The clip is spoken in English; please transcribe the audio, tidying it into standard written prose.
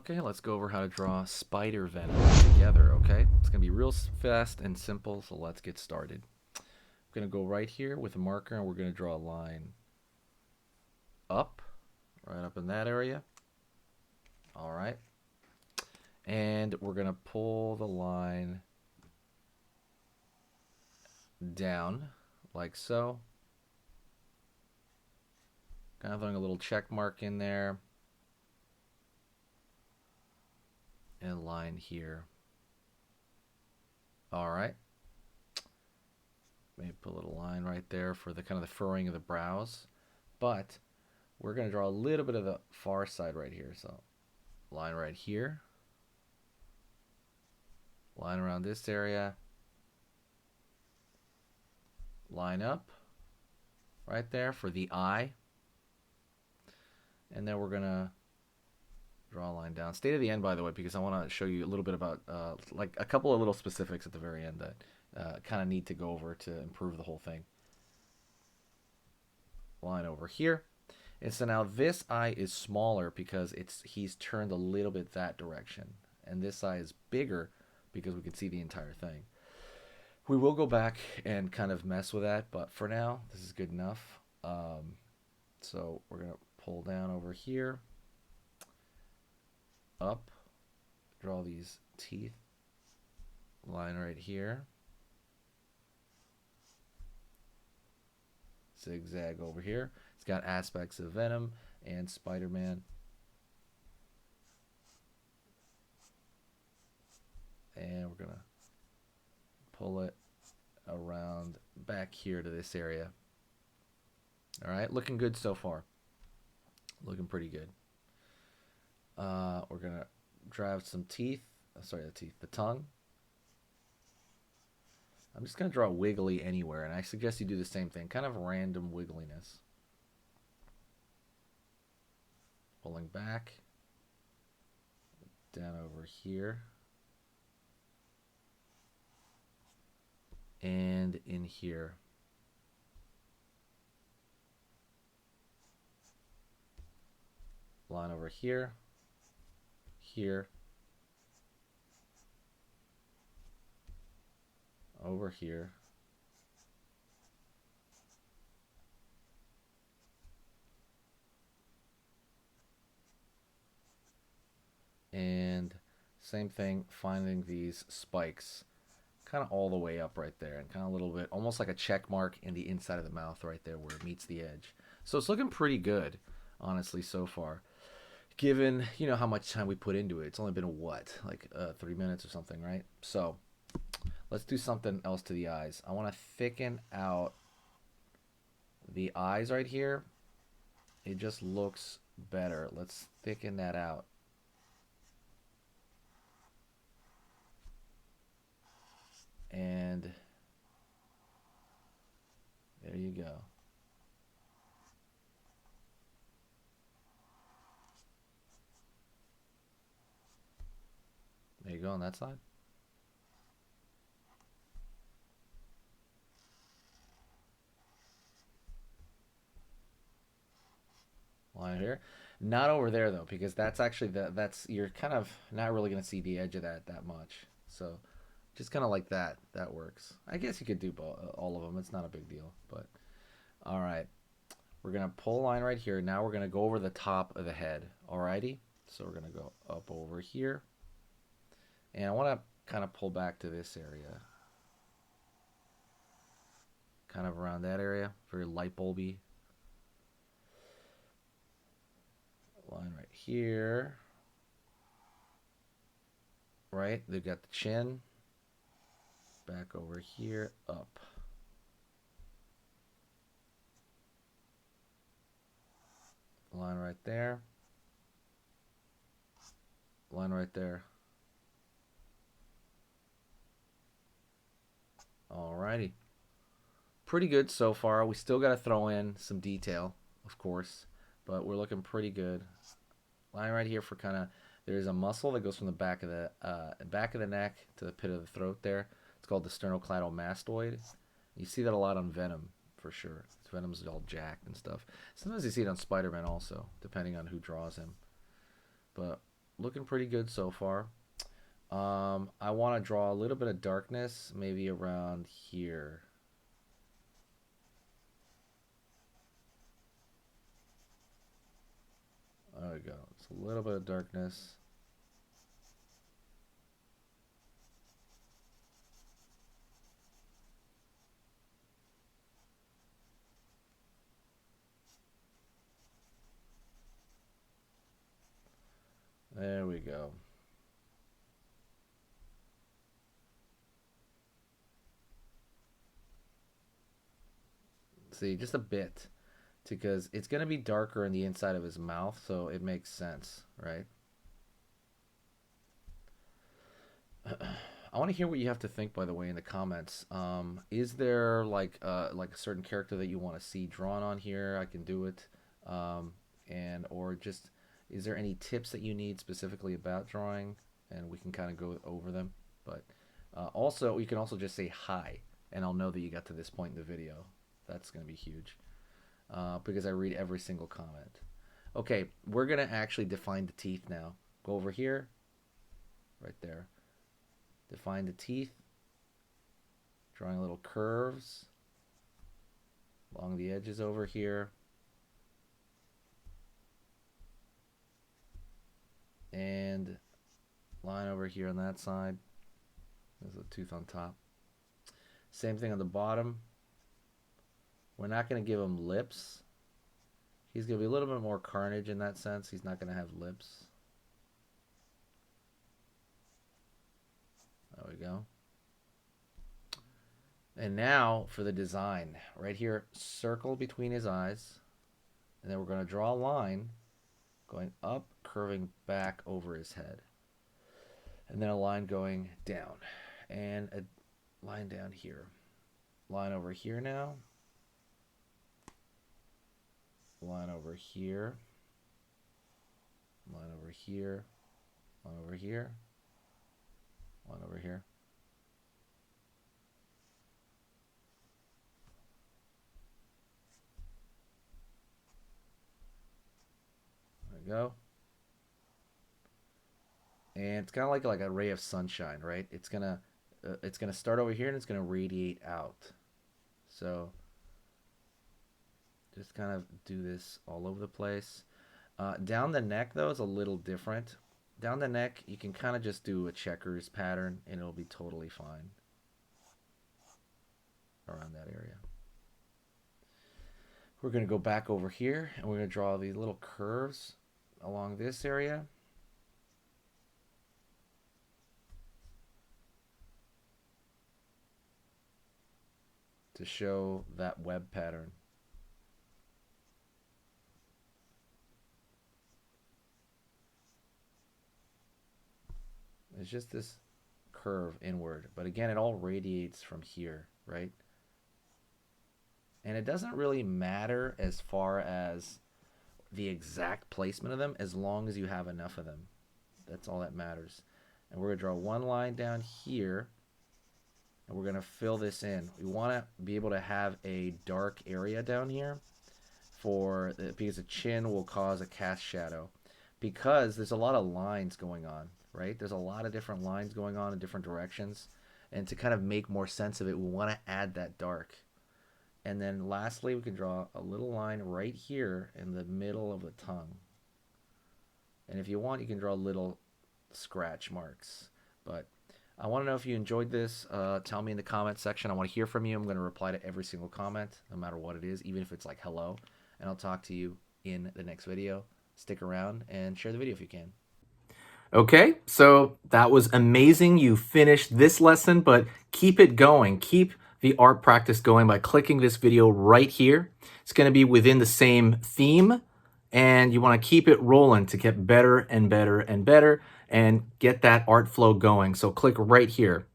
Okay, let's go over how to draw Spider Venom together, okay? It's going to be real fast and simple, so let's get started. I'm going to go right here with a marker, and we're going to draw a line up, right up in that area. All right. And we're going to pull the line down, like so. Kind of throwing a little check mark in there. And line here. All right. Maybe put a little line right there for the kind of the furrowing of the brows. But we're going to draw a little bit of the far side right here. So line right here. Line around this area. Line up right there for the eye. And then we're going to draw a line down. Stay to the end, by the way, because I want to show you a little bit about like a couple of little specifics at the very end that kind of need to go over to improve the whole thing. Line over here. And so now this eye is smaller because he's turned a little bit that direction. And this eye is bigger because we can see the entire thing. We will go back and kind of mess with that, but for now, this is good enough. So we're going to pull down over here, up, draw these teeth, line right here, zigzag over here. It's got aspects of Venom and Spider-Man. And we're going to pull it around back here to this area. All right, looking good so far. Looking pretty good. We're going to drive some teeth. The tongue. I'm just going to draw wiggly anywhere, and I suggest you do the same thing. Kind of random wiggliness. Pulling back. Down over here. And in here. Line over here. Here. Over here. And same thing, finding these spikes kind of all the way up right there and kind of a little bit almost like a check mark in the inside of the mouth right there where it meets the edge. So it's looking pretty good, honestly, so far. Given, you know, how much time we put into it. It's only been, what, like 3 minutes or something, right? So let's do something else to the eyes. I want to thicken out the eyes right here. It just looks better. Let's thicken that out. And there you go. There you go on that side. Line here. Not over there though, because that's actually that's you're kind of not really gonna see the edge of that much. So just kind of like that. That works. I guess you could do all of them. It's not a big deal. But all right, we're gonna pull a line right here. Now we're gonna go over the top of the head. Alrighty. So we're gonna go up over here, and I want to kind of pull back to this area, kind of around that area. Very light bulby. Line right here. Right. They've got the chin. Back over here, up. Line right there. Line right there. Alrighty. Pretty good so far. We still got to throw in some detail, of course, but we're looking pretty good. Line right here for kind of, there's a muscle that goes from the back of the neck to the pit of the throat there. It's called the sternocleidomastoid. You see that a lot on Venom, for sure. Venom's all jacked and stuff. Sometimes you see it on Spider-Man also, depending on who draws him. But looking pretty good so far. I want to draw a little bit of darkness, maybe around here. There we go. It's a little bit of darkness. There we go. See, just a bit, because it's going to be darker in the inside of his mouth, so it makes sense, right? I want to hear what you have to think, by the way, in the comments. Is there like a certain character that you want to see drawn on here? I can do it, and or just is there any tips that you need specifically about drawing, and we can kind of go over them. But also, you can also just say hi, and I'll know that you got to this point in the video. That's going to be huge because I read every single comment. Okay, we're going to actually define the teeth now. Go over here, right there. Define the teeth, drawing little curves along the edges over here. And line over here on that side. There's a tooth on top. Same thing on the bottom. We're not going to give him lips. He's going to be a little bit more carnage in that sense. He's not going to have lips. There we go. And now for the design. Right here, circle between his eyes. And then we're going to draw a line going up, curving back over his head. And then a line going down. And a line down here. Line over here now. Line over here. Line over here. Line over here. Line over here. There we go. And it's kind of like a ray of sunshine, right? It's gonna start over here and it's gonna radiate out. So just kind of do this all over the place. Down the neck though is a little different. Down the neck you can kind of just do a checkers pattern and it'll be totally fine around that area. We're going to go back over here and we're going to draw these little curves along this area. To show that web pattern. It's just this curve inward, but again, it all radiates from here, right? And it doesn't really matter as far as the exact placement of them as long as you have enough of them. That's all that matters. And we're going to draw one line down here and we're going to fill this in. We want to be able to have a dark area down here because the chin will cause a cast shadow because there's a lot of lines going on, right? There's a lot of different lines going on in different directions, and to kind of make more sense of it, we want to add that dark. And then lastly, we can draw a little line right here in the middle of the tongue. And if you want, you can draw little scratch marks. But I want to know if you enjoyed this. Tell me in the comment section. I want to hear from you. I'm going to reply to every single comment, no matter what it is, even if it's like hello. And I'll talk to you in the next video. Stick around and share the video if you can. Okay, so that was amazing. You finished this lesson, but keep it going. Keep the art practice going by clicking this video right here. It's going to be within the same theme, and you want to keep it rolling to get better and better and better and get that art flow going. So click right here.